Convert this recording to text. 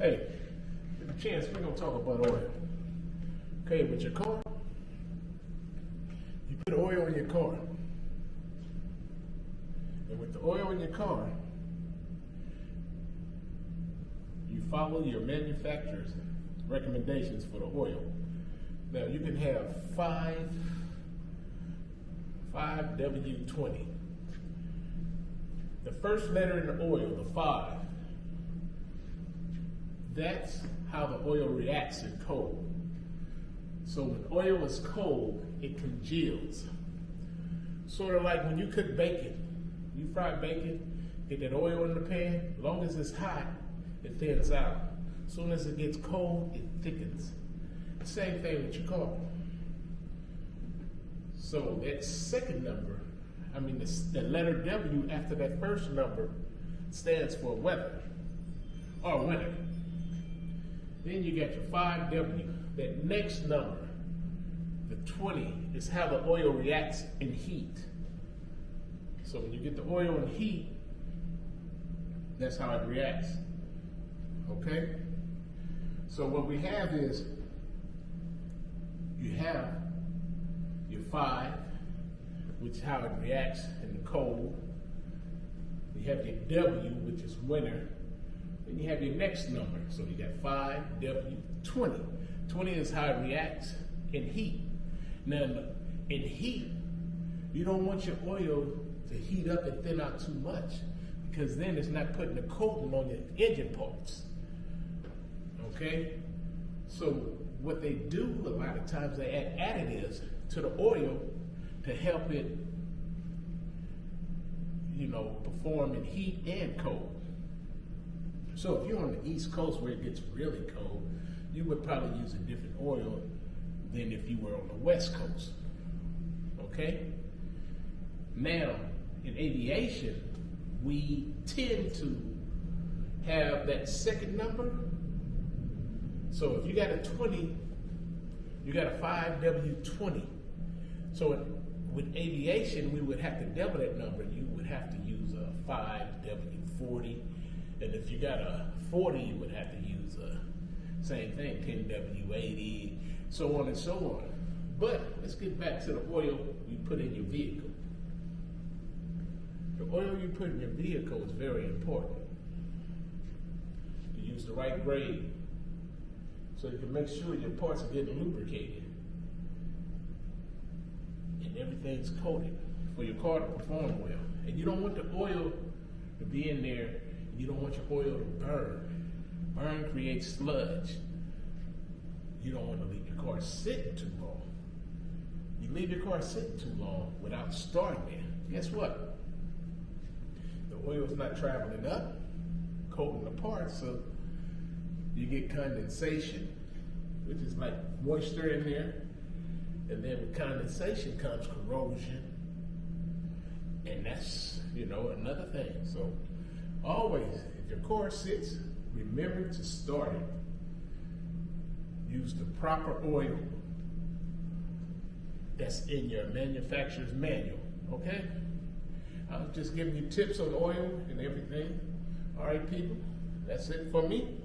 Hey, with a chance, we're gonna talk about oil. Okay, with your car, you put oil in your car. And with the oil in your car, you follow your manufacturer's recommendations for the oil. Now you can have 5W20. The first letter in the oil, the 5, that's how the oil reacts in cold. So when oil is cold, it congeals. Sort of like when you cook bacon. You fry bacon, get that oil in the pan, as long as it's hot, it thins out. As soon as it gets cold, it thickens. Same thing with your car. So that second number, the letter W after that first number stands for weather or winter. Then you got your 5W. That next number, the 20, is how the oil reacts in heat. So when you get the oil in heat, that's how it reacts. Okay? So what we have is, you have your 5, which is how it reacts in the cold. You have your W, which is winter. Then you have your next number. So you got 5W20. 20 is how it reacts in heat. Now, in heat, you don't want your oil to heat up and thin out too much, because then it's not putting a coating on the engine parts. Okay? So what they do a lot of times, they add additives to the oil to help it, perform in heat and cold. So if you're on the East Coast where it gets really cold, you would probably use a different oil than if you were on the West Coast. Okay? Now, in aviation, we tend to have that second number. So if you got a 20, you got a 5W20. So with aviation, we would have to double that number. You would have to use a 5W40. And if you got a 40, you would have to use a same thing, 10W80, so on and so on. But let's get back to the oil you put in your vehicle. The oil you put in your vehicle is very important. You use the right grade so you can make sure your parts are getting lubricated and everything's coated for your car to perform well. And you don't want the oil to be in there, and you don't want your oil to burn. Burn creates sludge. You don't want to leave your car sitting too long. You leave your car sitting too long without starting it, guess what? The oil is not traveling up, coating the parts, so you get condensation, which is like moisture in there. And then with condensation comes corrosion. And that's, another thing. So always, if your car sits, remember to start it. Use the proper oil that's in your manufacturer's manual, okay? I'm just giving you tips on oil and everything. All right, people, that's it for me.